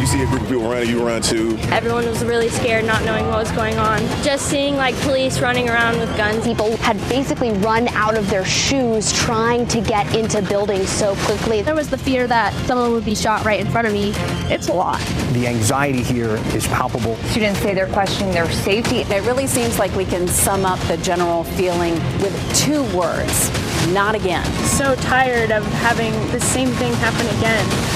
see a group of people around you around too. Everyone was really scared, not knowing what was going on. Just seeing like police running around with guns. People had basically run out of their shoes trying to get into buildings so quickly. There was the fear that someone would be shot right in front of me. It's a lot. The anxiety here is palpable. Students say they're questioning their safety. It really seems like we can sum up the general feeling with 2 words: not again. So tired of having the same thing happen again.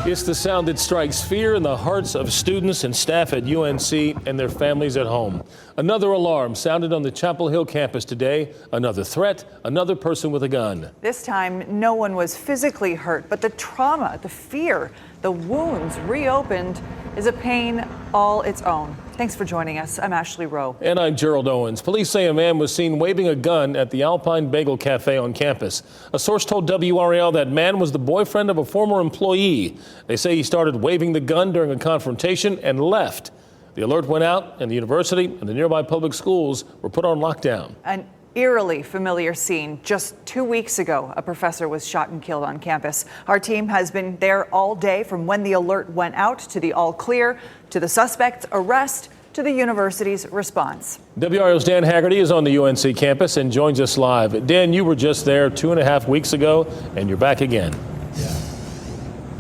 It's the sound that strikes fear in the hearts of students and staff at UNC and their families at home. Another alarm sounded on the Chapel Hill campus today. Another threat, another person with a gun. This time, no one was physically hurt, but the trauma, the fear, the wounds reopened is a pain all its own. Thanks for joining us. I'm Ashley Rowe. And I'm Gerald Owens. Police say a man was seen waving a gun at the Alpine Bagel Cafe on campus. A source told WRAL that man was the boyfriend of a former employee. They say he started waving the gun during a confrontation and left. The alert went out, and the university and the nearby public schools were put on lockdown. An eerily familiar scene. Just 2 weeks ago, a professor was shot and killed on campus. Our team has been there all day, from when the alert went out to the all clear, to the suspect's arrest, to the university's response. WRAL's Dan Haggerty is on the UNC campus and joins us live. Dan, you were just there 2.5 weeks ago, and you're back again.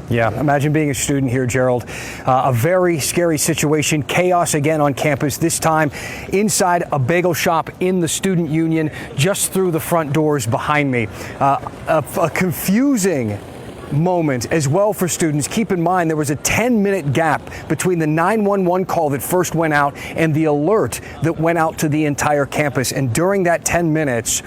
Yeah, imagine being a student here, Gerald. A very scary situation. Chaos again on campus, this time inside a bagel shop in the student union, just through the front doors behind me. A confusing moment as well for students. Keep in mind there was a 10-minute gap between the 911 call that first went out and the alert that went out to the entire campus. And during that 10 minutes,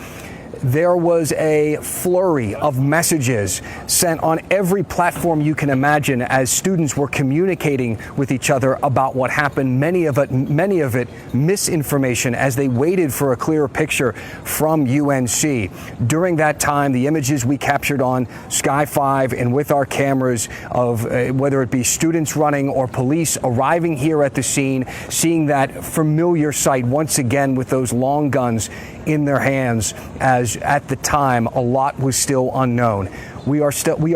there was a flurry of messages sent on every platform you can imagine as students were communicating with each other about what happened. Many of it misinformation as they waited for a clearer picture from UNC. During that time, the images we captured on Sky 5 and with our cameras of whether it be students running or police arriving here at the scene, seeing that familiar sight once again with those long guns in their hands, as at the time a lot was still unknown. We are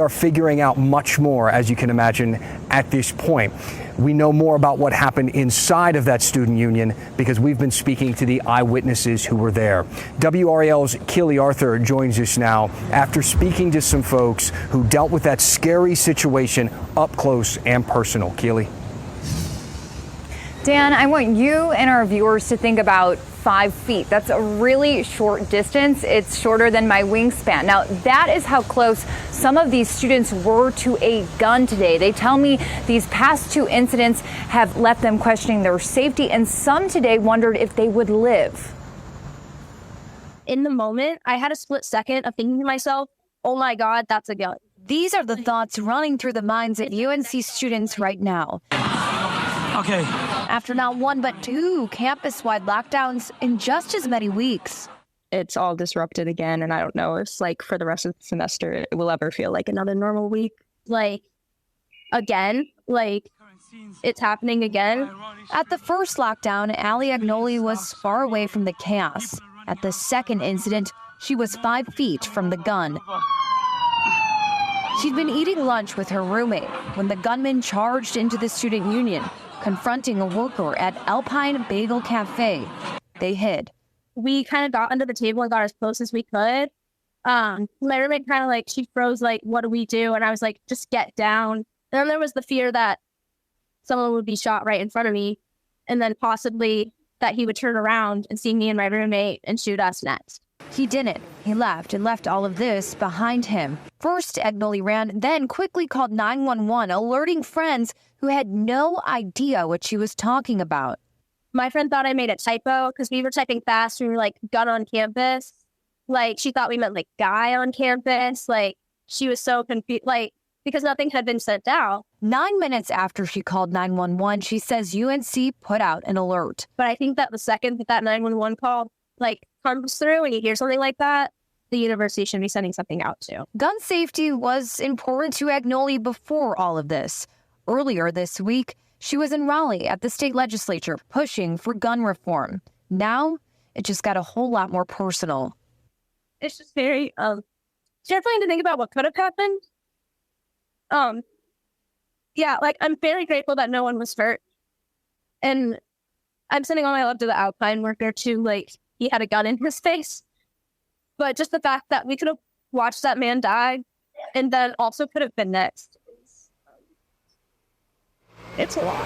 figuring out much more, as you can imagine, at this point. We know more about what happened inside of that student union because we've been speaking to the eyewitnesses who were there. WRAL's Keely Arthur joins us now after speaking to some folks who dealt with that scary situation up close and personal. Keely. Dan, I want you and our viewers to think about 5 feet. That's a really short distance. It's shorter than my wingspan. Now, that is how close some of these students were to a gun today. They tell me these past 2 incidents have left them questioning their safety, and some today wondered if they would live. In the moment, I had a split second of thinking to myself, oh my God, that's a gun. These are the thoughts running through the minds of UNC students right now. Okay. After not 1 but 2 campus-wide lockdowns in just as many weeks. It's all disrupted again, and I don't know if, like, for the rest of the semester, it will ever feel like another normal week. Like, again, like, it's happening again. At the first lockdown, Allie Agnoli was far away from the chaos. At the second incident, she was 5 feet from the gun. She'd been eating lunch with her roommate when the gunman charged into the student union, confronting a worker at Alpine Bagel Cafe. They hid. We kind of got under the table and got as close as we could. My roommate kind of like, she froze like, what do we do? And I was like, just get down. And then there was the fear that someone would be shot right in front of me. And then possibly that he would turn around and see me and my roommate and shoot us next. He didn't. He left and left all of this behind him. First, Agnoli ran, then quickly called 911, alerting friends who had no idea what she was talking about. My friend thought I made a typo because we were typing fast. We were like, gun on campus. Like, she thought we meant like guy on campus. Like, she was so confused, like, because nothing had been sent out. 9 minutes after she called 911, she says UNC put out an alert. But I think that the second that 911 call, like, comes through and you hear something like that, the university should be sending something out too. Gun safety was important to Agnoli before all of this. Earlier this week, she was in Raleigh at the state legislature pushing for gun reform. Now, it just got a whole lot more personal. it's just very terrifying to think about what could have happened. Yeah, like I'm very grateful that no one was hurt. And I'm sending all my love to the Alpine worker too. Like, he had a gun in his face. But just the fact that we could have watched that man die and then also could have been next. It's a lot.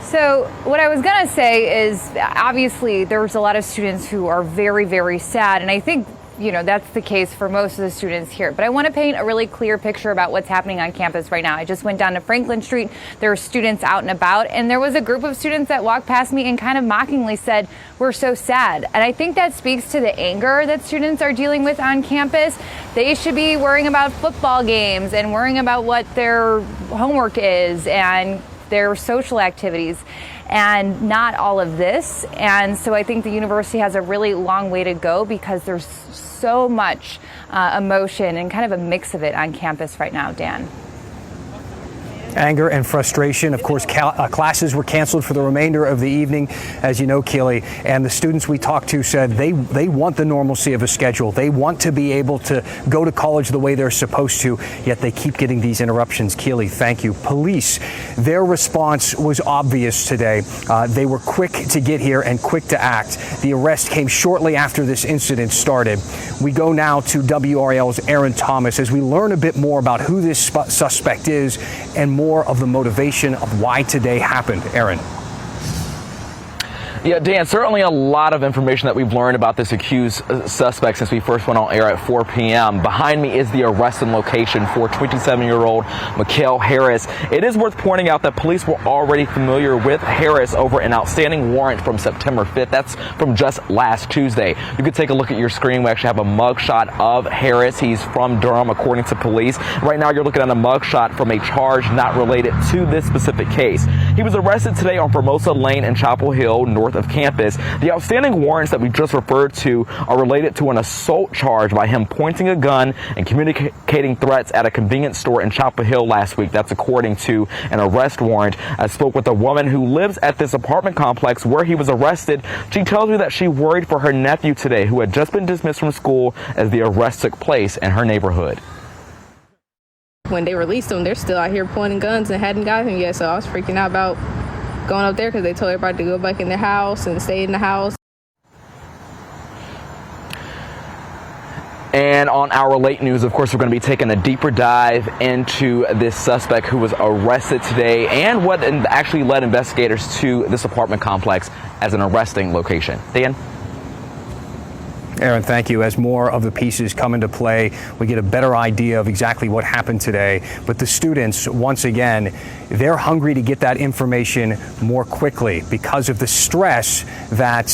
So what I was going to say is, obviously, there's a lot of students who are very, very sad. And I think, that's the case for most of the students here. But I want to paint a really clear picture about what's happening on campus right now. I just went down to Franklin Street. There are students out and about. And there was a group of students that walked past me and kind of mockingly said, "We're so sad." And I think that speaks to the anger that students are dealing with on campus. They should be worrying about football games and worrying about what their homework is and their social activities, and not all of this. And so I think the university has a really long way to go because there's so much emotion and kind of a mix of it on campus right now, Dan. Anger and frustration. Of course, classes were canceled for the remainder of the evening, as you know, Keely. And the students we talked to said they want the normalcy of a schedule. They want to be able to go to college the way they're supposed to, yet they keep getting these interruptions. Keely, thank you. Police, their response was obvious today. They were quick to get here and quick to act. The arrest came shortly after this incident started. We go now to WRAL's Aaron Thomas as we learn a bit more about who this suspect is and more of the motivation of why today happened. Aaron. Yeah, Dan, certainly a lot of information that we've learned about this accused suspect since we first went on air at 4 p.m. Behind me is the arrest and location for 27-year-old Mikhail Harris. It is worth pointing out that police were already familiar with Harris over an outstanding warrant from September 5th. That's from just last Tuesday. You could take a look at your screen. We actually have a mugshot of Harris. He's from Durham, according to police. Right now, you're looking at a mugshot from a charge not related to this specific case. He was arrested today on Formosa Lane in Chapel Hill, north of campus. The outstanding warrants that we just referred to are related to an assault charge by him pointing a gun and communicating threats at a convenience store in Chapel Hill last week. That's according to an arrest warrant. I spoke with a woman who lives at this apartment complex where he was arrested. She tells me that she worried for her nephew today, who had just been dismissed from school as the arrest took place in her neighborhood. When they released him, they're still out here pointing guns and hadn't got him yet, so I was freaking out about going up there because they told everybody to go back in their house and stay in the house. And on our late news, of course, we're going to be taking a deeper dive into this suspect who was arrested today and what actually led investigators to this apartment complex as an arresting location. Dan? Aaron, thank you. As more of the pieces come into play, we get a better idea of exactly what happened today. But the students, once again, they're hungry to get that information more quickly because of the stress that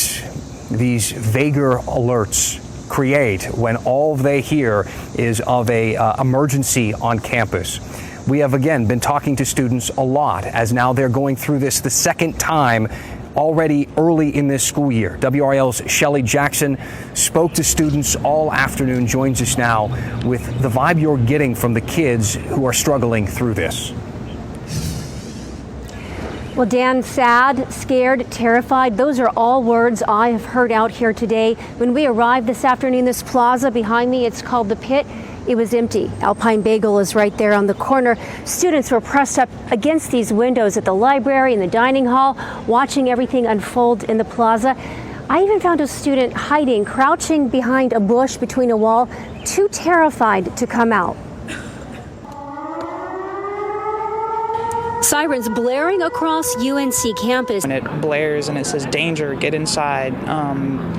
these vaguer alerts create when all they hear is of a emergency on campus. We have, again, been talking to students a lot as now they're going through this the second time already early in this school year. WRAL's Shelley Jackson spoke to students all afternoon, joins us now with the vibe you're getting from the kids who are struggling through this. Well, Dan, sad, scared, terrified, those are all words I have heard out here today. When we arrived this afternoon, this plaza behind me, it's called The Pit. It was empty. Alpine Bagel is right there on the corner. Students were pressed up against these windows at the library and the dining hall, watching everything unfold in the plaza. I even found a student hiding, crouching behind a bush between a wall, too terrified to come out. Sirens blaring across UNC campus. And it blares and it says, "Danger, get inside,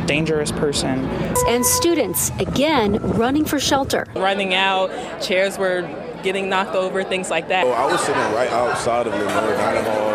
dangerous person." And students, again, running for shelter. Running out, chairs were getting knocked over, things like that. I was sitting right outside of the Lenore Dining Hall.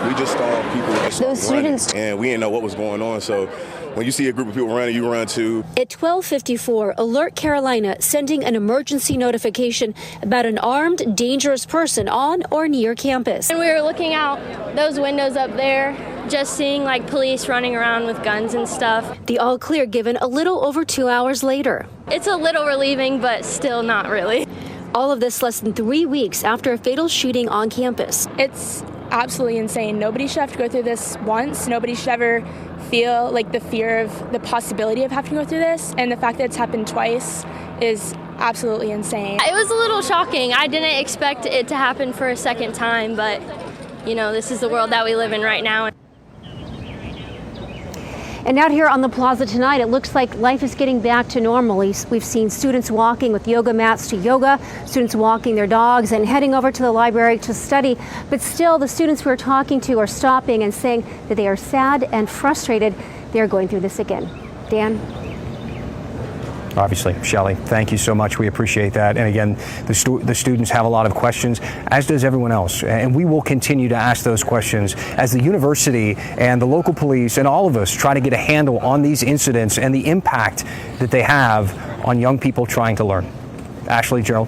We just saw people just running, and we didn't know what was going on. So when you see a group of people running, you run too. At 12:54, Alert Carolina sending an emergency notification about an armed, dangerous person on or near campus. And we were looking out those windows up there, just seeing like police running around with guns and stuff. The all clear given a little over 2 hours later. It's a little relieving, but still not really. All of this less than 3 weeks after a fatal shooting on campus. It's absolutely insane. Nobody should have to go through this once. Nobody should ever feel like the fear of the possibility of having to go through this. And the fact that it's happened twice is absolutely insane. It was a little shocking. I didn't expect it to happen for a second time, but you know, this is the world that we live in right now. And out here on the plaza tonight, it looks like life is getting back to normal. We've seen students walking with yoga mats to yoga, students walking their dogs and heading over to the library to study. But still, the students we're talking to are stopping and saying that they are sad and frustrated they're going through this again. Dan? Obviously, Shelley, thank you so much. We appreciate that. And again, the students have a lot of questions, as does everyone else. And we will continue to ask those questions as the university and the local police and all of us try to get a handle on these incidents and the impact that they have on young people trying to learn. Ashley, Gerald.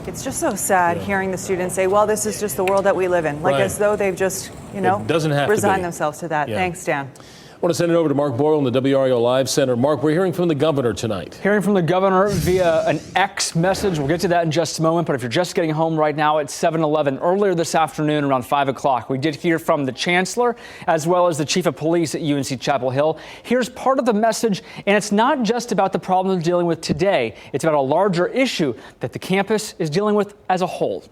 It's just so sad hearing the students say, well, this is just the world that we live in. Like as though they've just, resigned themselves to that. Yeah. Thanks, Dan. I want to send it over to Mark Boyle in the WRAL Live Center. Mark, we're hearing from the governor tonight. Hearing from the governor via an X message. We'll get to that in just a moment. But if you're just getting home right now, it's 7:11. Earlier this afternoon, around 5 o'clock, we did hear from the chancellor as well as the chief of police at UNC Chapel Hill. Here's part of the message. And it's not just about the problem we're dealing with today. It's about a larger issue that the campus is dealing with as a whole.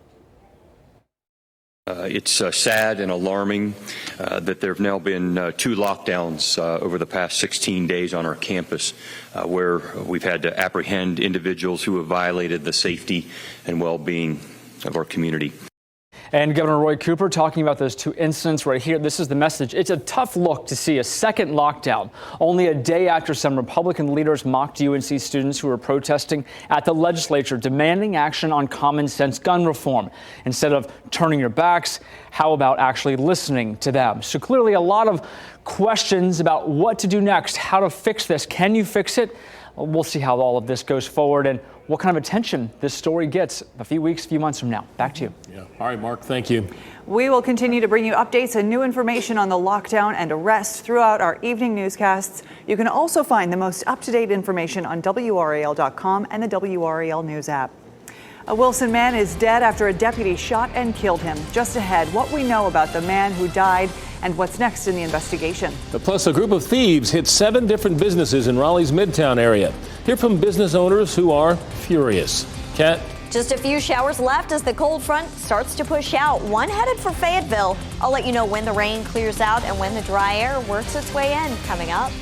It's sad and alarming that there have now been 2 lockdowns over the past 16 days on our campus where we've had to apprehend individuals who have violated the safety and well-being of our community. And Governor Roy Cooper talking about those 2 incidents right here. This is the message. It's a tough look to see a second lockdown only a day after some Republican leaders mocked UNC students who were protesting at the legislature demanding action on common sense gun reform. Instead of turning your backs, how about actually listening to them? So clearly a lot of questions about what to do next, how to fix this. Can you fix it? We'll see how all of this goes forward and what kind of attention this story gets a few weeks, a few months from now. Back to you. Yeah. All right, Mark, thank you. We will continue to bring you updates and new information on the lockdown and arrest throughout our evening newscasts. You can also find the most up-to-date information on WRAL.com and the WRAL News app. A Wilson man is dead after a deputy shot and killed him. Just ahead, what we know about the man who died and what's next in the investigation. Plus, a group of thieves hit 7 different businesses in Raleigh's Midtown area. Hear from business owners who are furious. Kat? Just a few showers left as the cold front starts to push out. One headed for Fayetteville. I'll let you know when the rain clears out and when the dry air works its way in. Coming up.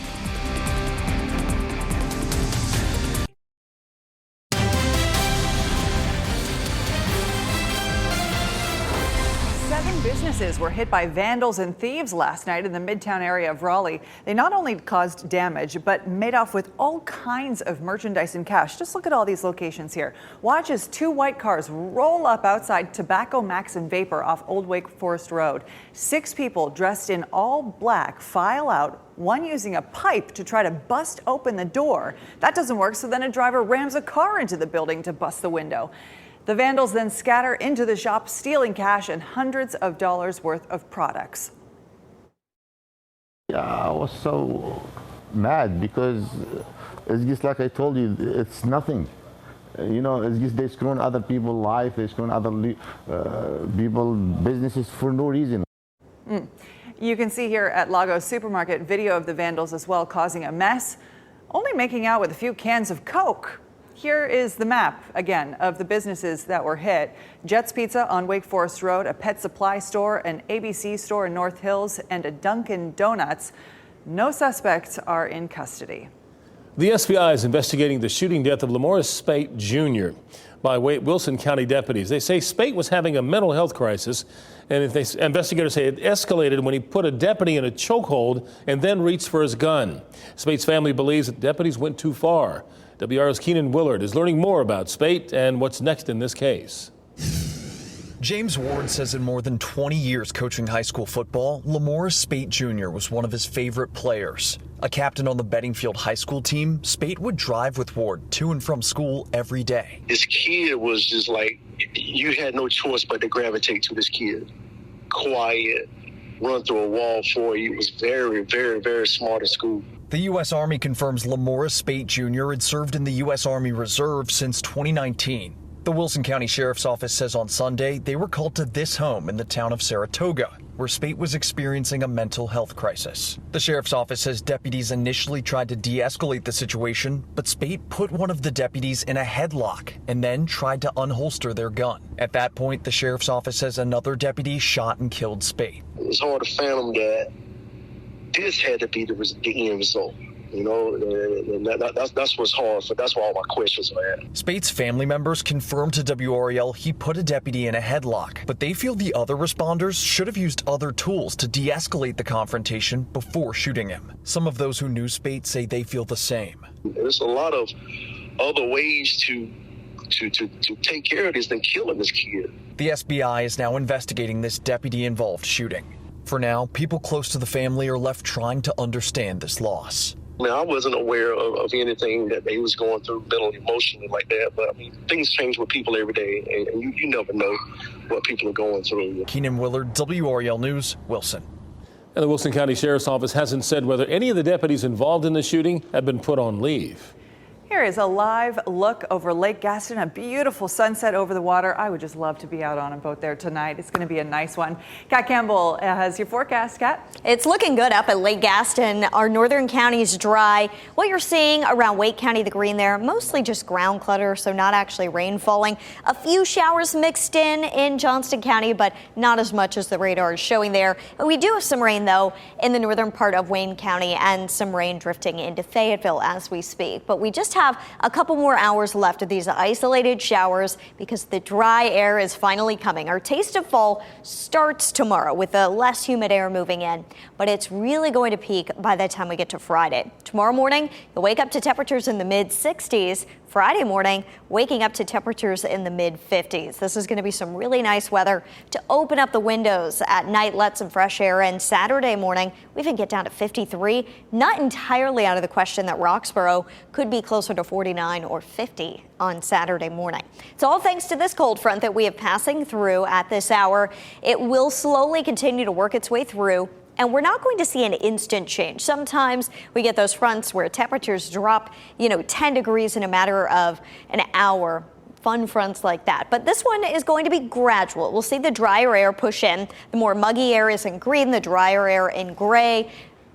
Businesses were hit by vandals and thieves last night in the Midtown area of Raleigh. They not only caused damage, but made off with all kinds of merchandise and cash. Just look at all these locations here. Watch as 2 white cars roll up outside Tobacco Max and Vapor off Old Wake Forest Road. 6 people dressed in all black file out, one using a pipe to try to bust open the door. That doesn't work, so then a driver rams a car into the building to bust the window. The vandals then scatter into the shop, stealing cash and hundreds of dollars worth of products. Yeah, I was so mad because it's just like I told you, it's nothing. It's just they're screwing other people's life, they're screwing other people's businesses for no reason. You can see here at Lagos Supermarket video of the vandals as well, causing a mess, only making out with a few cans of Coke. Here is the map, again, of the businesses that were hit. Jet's Pizza on Wake Forest Road, a pet supply store, an ABC store in North Hills, and a Dunkin' Donuts. No suspects are in custody. The FBI is investigating the shooting death of Lamorris Spate Jr. by Wilson County deputies. They say Spate was having a mental health crisis, and investigators say it escalated when he put a deputy in a chokehold and then reached for his gun. Spate's family believes that deputies went too far. WRAL's Keenan Willard is learning more about Spate and what's next in this case. James Ward says in more than 20 years coaching high school football, Lamorris Spate Jr. was one of his favorite players. A captain on the Beddingfield High School team, Spate would drive with Ward to and from school every day. This kid was just like, you had no choice but to gravitate to this kid. Quiet, run through a wall for you. He was very, very, very smart in school. The U.S. Army confirms Lamorris Spate Jr. had served in the U.S. Army Reserve since 2019. The Wilson County Sheriff's Office says on Sunday they were called to this home in the town of Saratoga, where Spate was experiencing a mental health crisis. The Sheriff's Office says deputies initially tried to de-escalate the situation, but Spate put one of the deputies in a headlock and then tried to unholster their gun. At that point, the Sheriff's Office says another deputy shot and killed Spate. It's hard to fathom that this had to be the end result. You know, that's what's hard. So that's where all my questions are at. Spate's family members confirmed to WRAL he put a deputy in a headlock, but they feel the other responders should have used other tools to de-escalate the confrontation before shooting him. Some of those who knew Spate say they feel the same. There's a lot of other ways to take care of this than killing this kid. The SBI is now investigating this deputy-involved shooting. For now, people close to the family are left trying to understand this loss. I mean, I wasn't aware of anything that they was going through mentally, emotionally like that. But, I mean, things change with people every day, and you never know what people are going through. Keenan Willard, WRAL News, Wilson. And the Wilson County Sheriff's Office hasn't said whether any of the deputies involved in the shooting have been put on leave. Here is a live look over Lake Gaston, a beautiful sunset over the water. I would just love to be out on a boat there tonight. It's going to be a nice one. Kat Campbell has your forecast. Kat? It's looking good up at Lake Gaston. Our northern counties dry. What you're seeing around Wake County, the green there, mostly just ground clutter, so not actually rain falling. A few showers mixed in Johnston County, but not as much as the radar is showing there. We do have some rain, though, in the northern part of Wayne County and some rain drifting into Fayetteville as we speak. But we just have a couple more hours left of these isolated showers because the dry air is finally coming. Our taste of fall starts tomorrow with the less humid air moving in, but it's really going to peak by the time we get to Friday. Tomorrow morning, you'll wake up to temperatures in the mid-60s. Friday morning, waking up to temperatures in the mid-50s. This is going to be some really nice weather to open up the windows at night, let some fresh air in. Saturday morning, we even get down to 53. Not entirely out of the question that Roxborough could be closer to 49 or 50 on Saturday morning. It's all thanks to this cold front that we have passing through at this hour. It will slowly continue to work its way through. And we're not going to see an instant change. Sometimes we get those fronts where temperatures drop, 10 degrees in a matter of an hour. Fun fronts like that. But this one is going to be gradual. We'll see the drier air push in. The more muggy air is in green, the drier air in gray.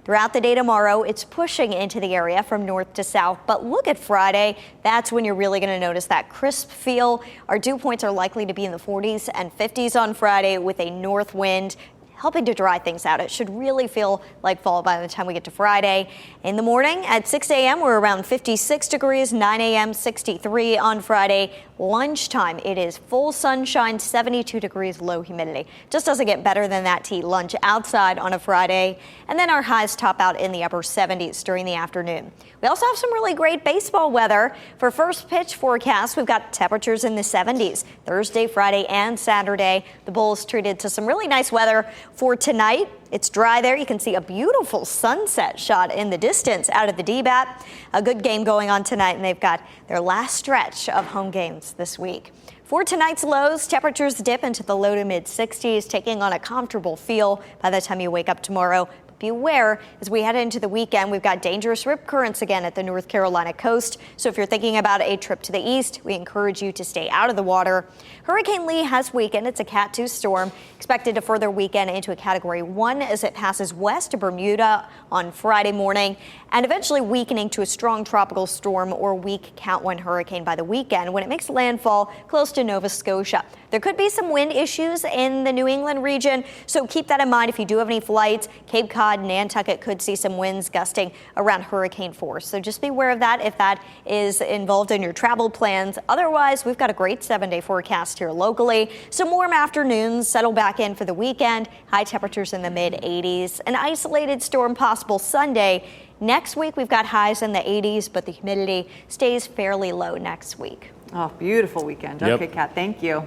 Throughout the day tomorrow, it's pushing into the area from north to south. But look at Friday. That's when you're really going to notice that crisp feel. Our dew points are likely to be in the 40s and 50s on Friday with a north wind, helping to dry things out. It should really feel like fall by the time we get to Friday. In the morning at 6 a.m., we're around 56 degrees, 9 a.m., 63 on Friday. Lunchtime, it is full sunshine, 72 degrees, low humidity. Just doesn't get better than that to eat lunch outside on a Friday. And then our highs top out in the upper 70s during the afternoon. We also have some really great baseball weather. For first pitch forecast, we've got temperatures in the 70s Thursday, Friday, and Saturday. The Bulls treated to some really nice weather for tonight. It's dry there. You can see a beautiful sunset shot in the distance out of the D-BAT. A good game going on tonight, and they've got their last stretch of home games this week. For tonight's lows, temperatures dip into the low to mid 60s, taking on a comfortable feel by the time you wake up tomorrow. Beware, as we head into the weekend, we've got dangerous rip currents again at the North Carolina coast. So if you're thinking about a trip to the east, we encourage you to stay out of the water. Hurricane Lee has weakened. It's a Cat 2 storm, expected to further weaken into a Category 1 as it passes west of Bermuda on Friday morning, and eventually weakening to a strong tropical storm or weak Cat 1 hurricane by the weekend when it makes landfall close to Nova Scotia. There could be some wind issues in the New England region, so keep that in mind if you do have any flights. Cape Cod, Nantucket could see some winds gusting around hurricane force. So just be aware of that if that is involved in your travel plans. Otherwise, we've got a great 7-day forecast here locally. Some warm afternoons settle back in for the weekend. High temperatures in the mid-80s. An isolated storm possible Sunday. Next week, we've got highs in the 80s, but the humidity stays fairly low next week. Oh, beautiful weekend. Yep. Okay, Kat, thank you.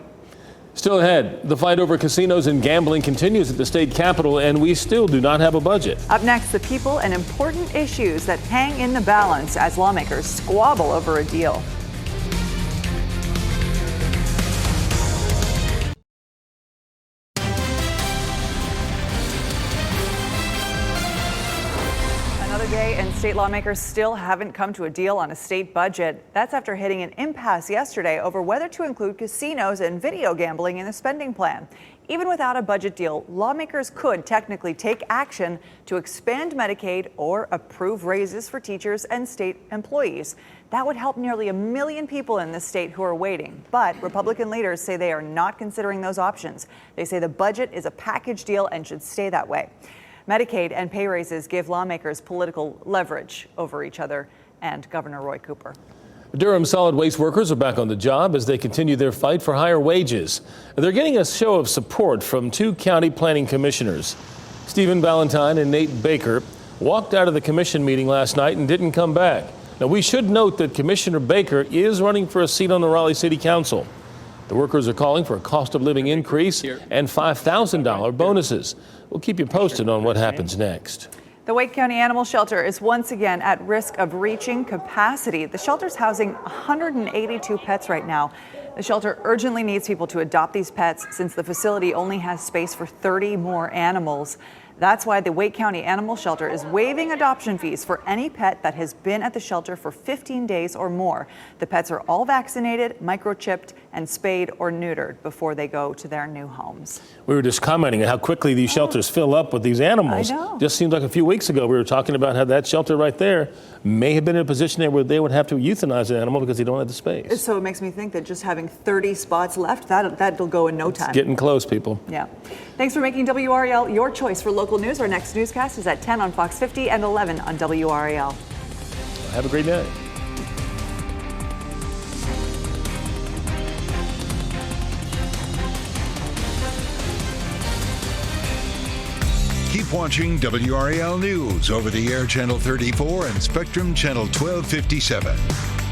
Still ahead, the fight over casinos and gambling continues at the state capitol, and we still do not have a budget. Up next, the people and important issues that hang in the balance as lawmakers squabble over a deal. Another day, and state lawmakers still haven't come to a deal on a state budget. That's after hitting an impasse yesterday over whether to include casinos and video gambling in the spending plan. Even without a budget deal, lawmakers could technically take action to expand Medicaid or approve raises for teachers and state employees. That would help nearly 1 million people in the state who are waiting. But Republican leaders say they are not considering those options. They say the budget is a package deal and should stay that way. Medicaid and pay raises give lawmakers political leverage over each other and Governor Roy Cooper. Durham solid waste workers are back on the job as they continue their fight for higher wages. They're getting a show of support from 2 county planning commissioners. Stephen Valentine and Nate Baker walked out of the commission meeting last night and didn't come back. Now, we should note that Commissioner Baker is running for a seat on the Raleigh City Council. The workers are calling for a cost of living increase and $5,000 bonuses. We'll keep you posted on what happens next. The Wake County Animal Shelter is once again at risk of reaching capacity. The shelter's housing 182 pets right now. The shelter urgently needs people to adopt these pets since the facility only has space for 30 more animals. That's why the Wake County Animal Shelter is waiving adoption fees for any pet that has been at the shelter for 15 days or more. The pets are all vaccinated, microchipped, and spayed or neutered before they go to their new homes. We were just commenting on how quickly these shelters fill up with these animals. I know. Just seems like a few weeks ago we were talking about how that shelter right there may have been in a position there where they would have to euthanize an animal because they don't have the space. So it makes me think that just having 30 spots left, that'll go in no time. It's getting close, people. Yeah. Thanks for making WRAL your choice for local news. Our next newscast is at 10 on Fox 50 and 11 on WRAL. Have a great night. Keep watching WRAL News over the air Channel 34 and Spectrum Channel 1257.